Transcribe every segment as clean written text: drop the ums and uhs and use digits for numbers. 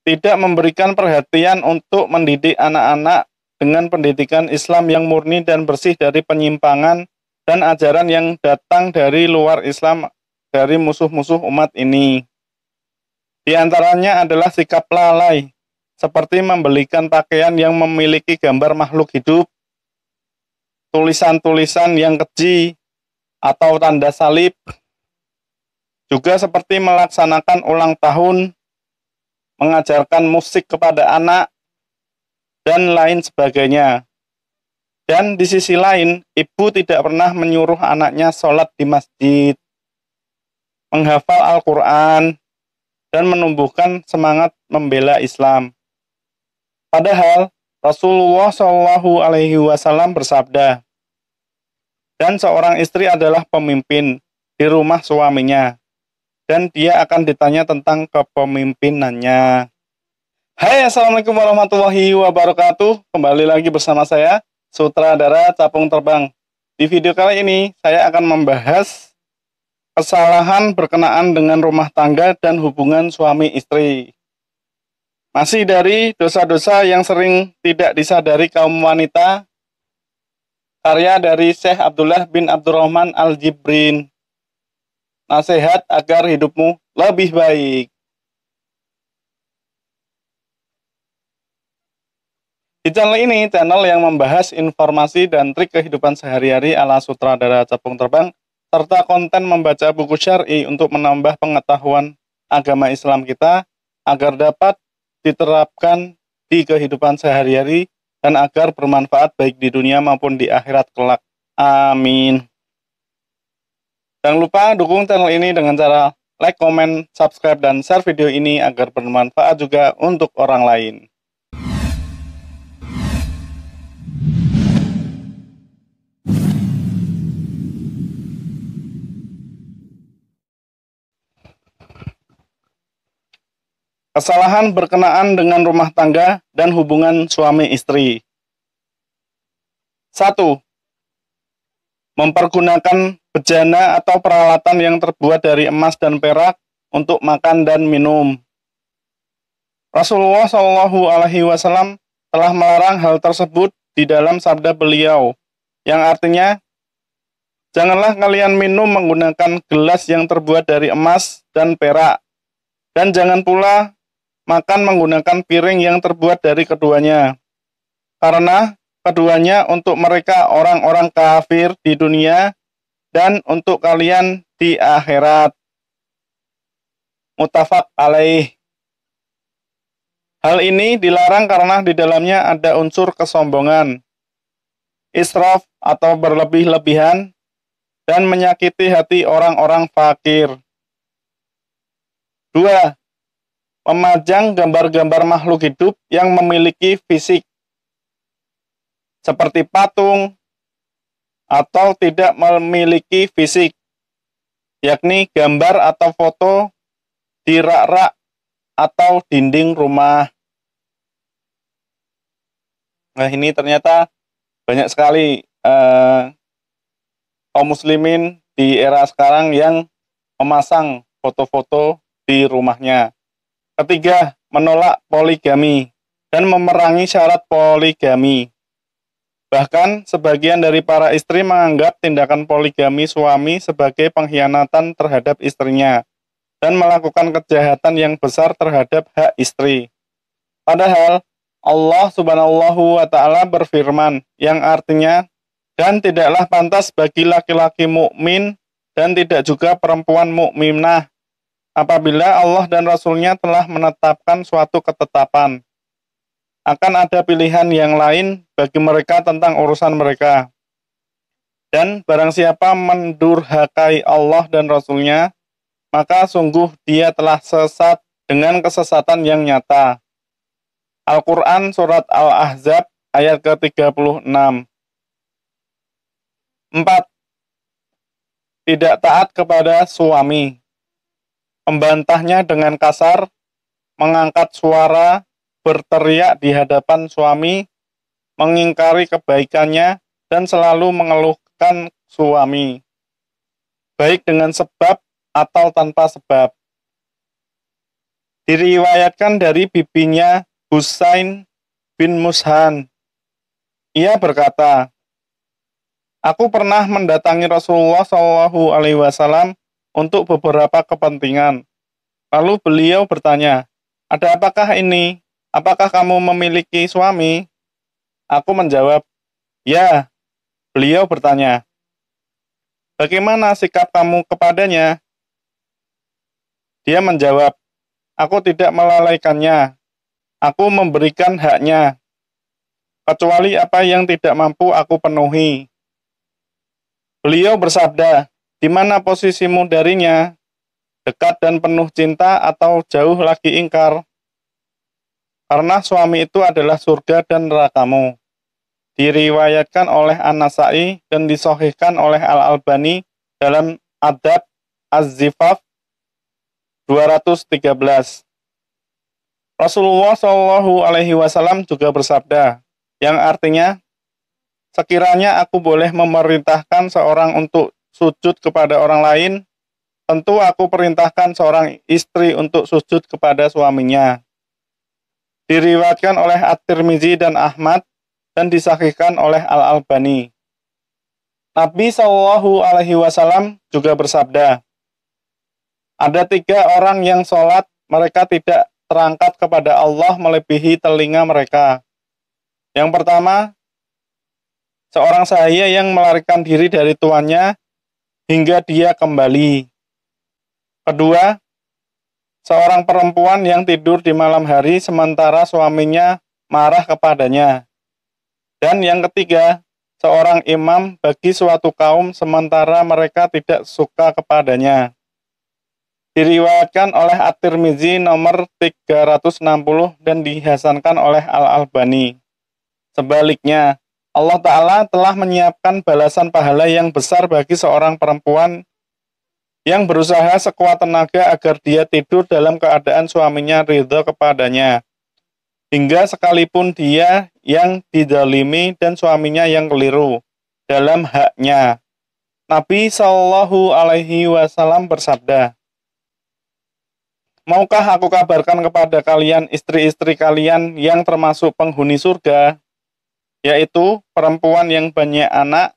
tidak memberikan perhatian untuk mendidik anak-anak dengan pendidikan Islam yang murni dan bersih dari penyimpangan dan ajaran yang datang dari luar Islam dari musuh-musuh umat ini. Di antaranya adalah sikap lalai, seperti membelikan pakaian yang memiliki gambar makhluk hidup, tulisan-tulisan yang keji, atau tanda salib, juga seperti melaksanakan ulang tahun, mengajarkan musik kepada anak, dan lain sebagainya. Dan di sisi lain, ibu tidak pernah menyuruh anaknya sholat di masjid, menghafal Al-Quran, dan menumbuhkan semangat membela Islam. Padahal Rasulullah Shallallahu Alaihi Wasallam bersabda, dan seorang istri adalah pemimpin di rumah suaminya, dan dia akan ditanya tentang kepemimpinannya. Hai, assalamualaikum warahmatullahi wabarakatuh. Kembali lagi bersama saya, Sutradara Capung Terbang. Di video kali ini, saya akan membahas kesalahan berkenaan dengan rumah tangga dan hubungan suami istri. Masih dari dosa-dosa yang sering tidak disadari kaum wanita, karya dari Syekh Abdullah bin Abdurrahman Al-Jibrin. Nasihat agar hidupmu lebih baik. Di channel ini, channel yang membahas informasi dan trik kehidupan sehari-hari ala Sutradara Capung Terbang, serta konten membaca buku syar'i untuk menambah pengetahuan agama Islam kita, agar dapat diterapkan di kehidupan sehari-hari, dan agar bermanfaat baik di dunia maupun di akhirat kelak. Amin. Jangan lupa dukung channel ini dengan cara like, komen, subscribe, dan share video ini agar bermanfaat juga untuk orang lain. Kesalahan berkenaan dengan rumah tangga dan hubungan suami istri. 1. Mempergunakan bejana atau peralatan yang terbuat dari emas dan perak untuk makan dan minum. Rasulullah Shallallahu Alaihi Wasallam telah melarang hal tersebut di dalam sabda beliau, yang artinya, janganlah kalian minum menggunakan gelas yang terbuat dari emas dan perak, dan jangan pula makan menggunakan piring yang terbuat dari keduanya, karena keduanya untuk mereka orang-orang kafir di dunia dan untuk kalian di akhirat. Muttafaq alaih. Hal ini dilarang karena di dalamnya ada unsur kesombongan, israf atau berlebih-lebihan, dan menyakiti hati orang-orang fakir. 2. Memajang gambar-gambar makhluk hidup yang memiliki fisik, seperti patung, atau tidak memiliki fisik, yakni gambar atau foto di rak-rak atau dinding rumah. Nah, ini ternyata banyak sekali kaum muslimin di era sekarang yang memasang foto-foto di rumahnya. 3. Menolak poligami dan memerangi syarat poligami. Bahkan sebagian dari para istri menganggap tindakan poligami suami sebagai pengkhianatan terhadap istrinya dan melakukan kejahatan yang besar terhadap hak istri. Padahal Allah Subhanahu wa Ta'ala berfirman, yang artinya, dan tidaklah pantas bagi laki-laki mukmin dan tidak juga perempuan mukminah apabila Allah dan Rasul-Nya telah menetapkan suatu ketetapan, akan ada pilihan yang lain bagi mereka tentang urusan mereka. Dan barang siapa mendurhakai Allah dan Rasul-Nya, maka sungguh dia telah sesat dengan kesesatan yang nyata. Al-Quran Surat Al-Ahzab ayat ke-36. 4. Tidak taat kepada suami. Membantahnya dengan kasar, mengangkat suara, berteriak di hadapan suami, mengingkari kebaikannya, dan selalu mengeluhkan suami, baik dengan sebab atau tanpa sebab. Diriwayatkan dari bibinya Husain bin Mushan. Ia berkata, aku pernah mendatangi Rasulullah Shallallahu Alaihi Wasallam untuk beberapa kepentingan. Lalu beliau bertanya, ada apakah ini? Apakah kamu memiliki suami? Aku menjawab, ya. Beliau bertanya, bagaimana sikap kamu kepadanya? Dia menjawab, aku tidak melalaikannya. Aku memberikan haknya, kecuali apa yang tidak mampu aku penuhi. Beliau bersabda, di mana posisimu darinya? Dekat dan penuh cinta atau jauh lagi ingkar? Karena suami itu adalah surga dan nerakamu. Diriwayatkan oleh An-Nasai dan disahihkan oleh Al-Albani dalam Adab Az-Zifaf 213. Rasulullah Shallallahu Alaihi Wasallam juga bersabda, yang artinya, sekiranya aku boleh memerintahkan seorang untuk sujud kepada orang lain, tentu aku perintahkan seorang istri untuk sujud kepada suaminya. Diriwayatkan oleh At-Tirmizi dan Ahmad dan disahihkan oleh Al-Albani. Nabi Shallallahu Alaihi Wasallam juga bersabda, ada 3 orang yang sholat, mereka tidak terangkat kepada Allah melebihi telinga mereka. Yang pertama, seorang sahaya yang melarikan diri dari tuannya hingga dia kembali. Kedua, seorang perempuan yang tidur di malam hari sementara suaminya marah kepadanya. Dan yang ketiga, seorang imam bagi suatu kaum sementara mereka tidak suka kepadanya. Diriwayatkan oleh At-Tirmizi nomor 360 dan dihasankan oleh Al-Albani. Sebaliknya, Allah Ta'ala telah menyiapkan balasan pahala yang besar bagi seorang perempuan yang berusaha sekuat tenaga agar dia tidur dalam keadaan suaminya ridho kepadanya. Hingga sekalipun dia yang dizalimi dan suaminya yang keliru dalam haknya. Nabi Shallallahu Alaihi Wasallam bersabda, maukah aku kabarkan kepada kalian istri-istri kalian yang termasuk penghuni surga, yaitu perempuan yang banyak anak,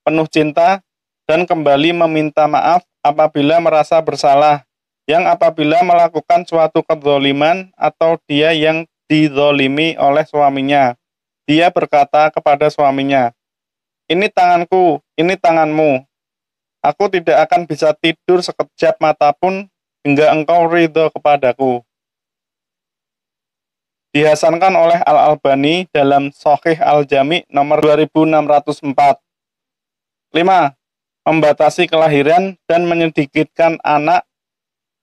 penuh cinta, dan kembali meminta maaf apabila merasa bersalah, yang apabila melakukan suatu kezaliman atau dia yang dizalimi oleh suaminya, dia berkata kepada suaminya, ini tanganku, ini tanganmu, aku tidak akan bisa tidur sekejap mata pun hingga engkau ridho kepadaku. Dihasankan oleh Al-Albani dalam Shahih Al-Jami nomor 2604. 5. Membatasi kelahiran dan menyedikitkan anak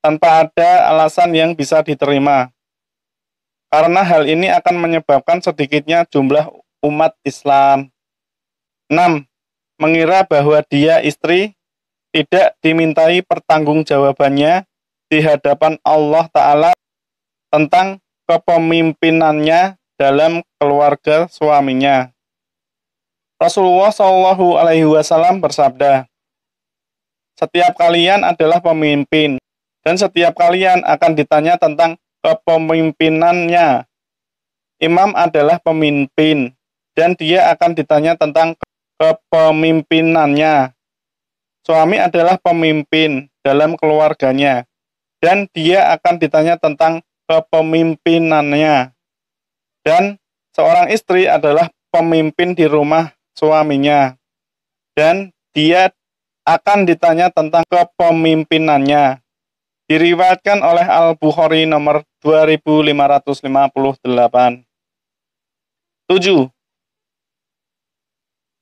tanpa ada alasan yang bisa diterima. Karena hal ini akan menyebabkan sedikitnya jumlah umat Islam. 6. Mengira bahwa dia istri tidak dimintai pertanggungjawabannya di hadapan Allah Ta'ala tentang kepemimpinannya dalam keluarga suaminya. Rasulullah Shallallahu Alaihi Wasallam bersabda, setiap kalian adalah pemimpin dan setiap kalian akan ditanya tentang kepemimpinannya. Imam adalah pemimpin dan dia akan ditanya tentang kepemimpinannya. Suami adalah pemimpin dalam keluarganya dan dia akan ditanya tentang kepemimpinannya. Dan seorang istri adalah pemimpin di rumah suaminya dan dia akan ditanya tentang kepemimpinannya. Diriwayatkan oleh Al-Bukhari nomor 2558. 7.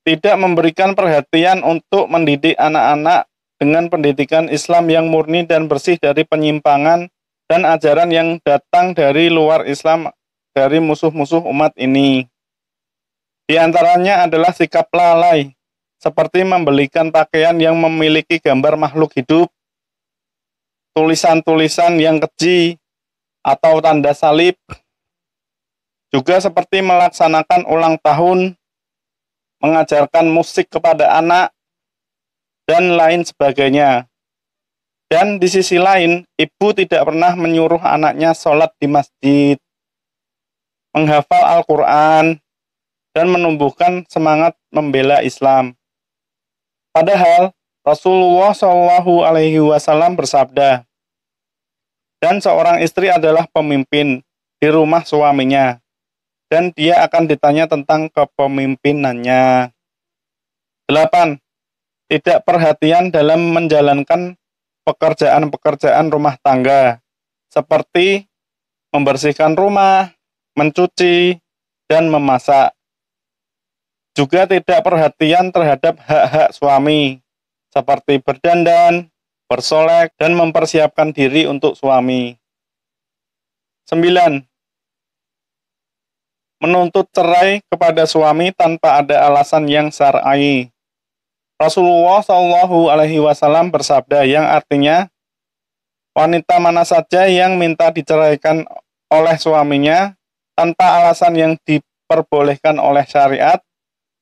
Tidak memberikan perhatian untuk mendidik anak-anak dengan pendidikan Islam yang murni dan bersih dari penyimpangan dan ajaran yang datang dari luar Islam dari musuh-musuh umat ini. Di antaranya adalah sikap lalai, seperti membelikan pakaian yang memiliki gambar makhluk hidup, tulisan-tulisan yang keji, atau tanda salib, juga seperti melaksanakan ulang tahun, mengajarkan musik kepada anak, dan lain sebagainya. Dan di sisi lain, ibu tidak pernah menyuruh anaknya sholat di masjid, menghafal Al-Quran, dan menumbuhkan semangat membela Islam. Padahal Rasulullah Shallallahu Alaihi Wasallam bersabda, dan seorang istri adalah pemimpin di rumah suaminya, dan dia akan ditanya tentang kepemimpinannya. 8. Tidak perhatian dalam menjalankan pekerjaan-pekerjaan rumah tangga, seperti membersihkan rumah, mencuci, dan memasak. Juga tidak perhatian terhadap hak-hak suami, seperti berdandan, bersolek, dan mempersiapkan diri untuk suami. 9. Menuntut cerai kepada suami tanpa ada alasan yang syar'i. Rasulullah Shallallahu Alaihi Wasallam bersabda yang artinya, wanita mana saja yang minta diceraikan oleh suaminya tanpa alasan yang diperbolehkan oleh syariat,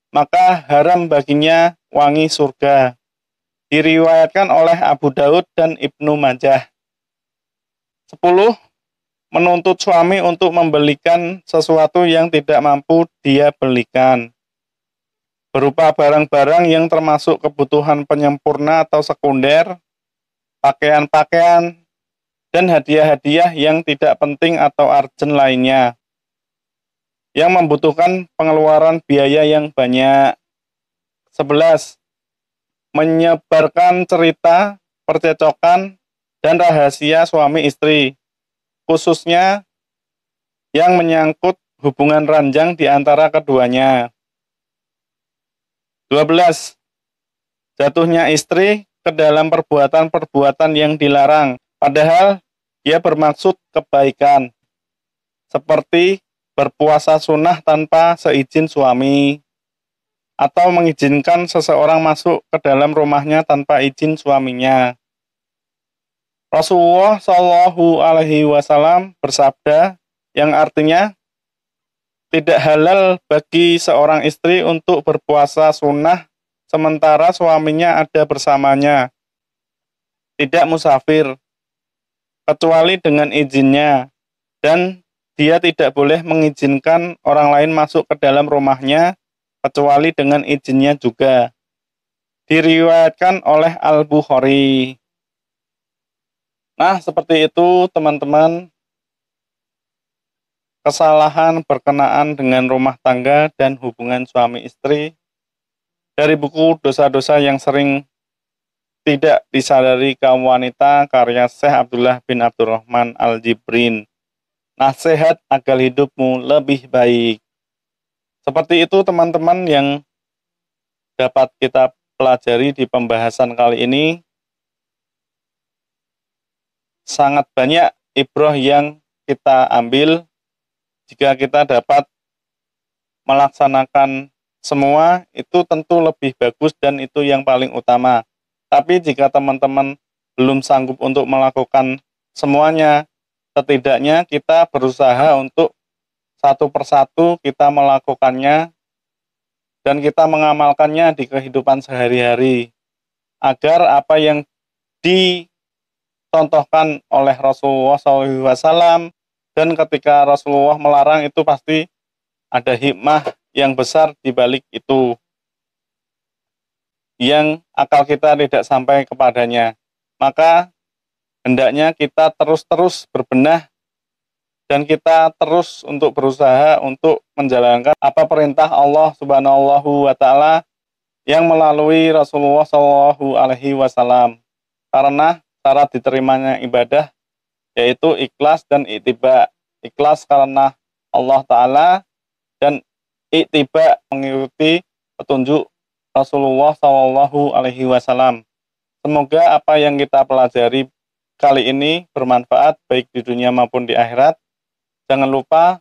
maka haram baginya wangi surga. Diriwayatkan oleh Abu Daud dan Ibnu Majah. 10. Menuntut suami untuk membelikan sesuatu yang tidak mampu dia belikan, berupa barang-barang yang termasuk kebutuhan penyempurna atau sekunder, pakaian-pakaian, dan hadiah-hadiah yang tidak penting atau urgent lainnya, yang membutuhkan pengeluaran biaya yang banyak. 11. Menyebarkan cerita, percecokan, dan rahasia suami istri, khususnya yang menyangkut hubungan ranjang di antara keduanya. 12. Jatuhnya istri ke dalam perbuatan-perbuatan yang dilarang, padahal dia bermaksud kebaikan, seperti berpuasa sunnah tanpa seizin suami, atau mengizinkan seseorang masuk ke dalam rumahnya tanpa izin suaminya. Rasulullah Shallallahu Alaihi Wasallam bersabda yang artinya, tidak halal bagi seorang istri untuk berpuasa sunnah sementara suaminya ada bersamanya, tidak musafir, kecuali dengan izinnya, dan dia tidak boleh mengizinkan orang lain masuk ke dalam rumahnya, kecuali dengan izinnya juga. Diriwayatkan oleh Al-Bukhari. Nah, seperti itu teman-teman, kesalahan berkenaan dengan rumah tangga dan hubungan suami istri dari buku Dosa-dosa yang sering tidak disadari kaum wanita karya Syekh Abdullah bin Abdurrahman Al-Jibrin. Nasihat agar hidupmu lebih baik. Seperti itu teman-teman yang dapat kita pelajari di pembahasan kali ini. Sangat banyak ibrah yang kita ambil jika kita dapat melaksanakan semua, itu tentu lebih bagus dan itu yang paling utama. Tapi jika teman-teman belum sanggup untuk melakukan semuanya, setidaknya kita berusaha untuk satu persatu kita melakukannya dan kita mengamalkannya di kehidupan sehari-hari, agar apa yang dicontohkan oleh Rasulullah SAW, dan ketika Rasulullah melarang itu pasti ada hikmah yang besar di balik itu, yang akal kita tidak sampai kepadanya. Maka hendaknya kita terus-terus berbenah dan kita terus untuk berusaha untuk menjalankan apa perintah Allah Subhanahu wa Ta'ala yang melalui Rasulullah Shallallahu Alaihi Wasallam. Karena syarat diterimanya ibadah yaitu ikhlas dan ittiba. Ikhlas karena Allah Ta'ala dan ittiba mengikuti petunjuk Rasulullah Shallallahu Alaihi Wasallam. Semoga apa yang kita pelajari kali ini bermanfaat baik di dunia maupun di akhirat. Jangan lupa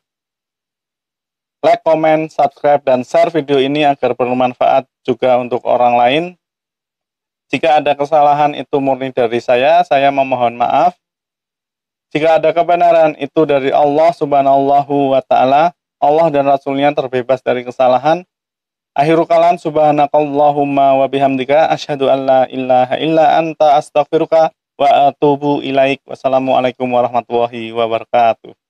like, comment, subscribe, dan share video ini agar bermanfaat juga untuk orang lain. Jika ada kesalahan itu murni dari saya memohon maaf. Jika ada kebenaran itu dari Allah Subhanahu wa Ta'ala, Allah dan Rasulnya terbebas dari kesalahan. Akhirul kalam, subhanakallahumma wa bihamdika asyhadu an la ilaha illa anta astaghfiruka wa atubu ilaik. Wassalamualaikum warahmatullahi wabarakatuh.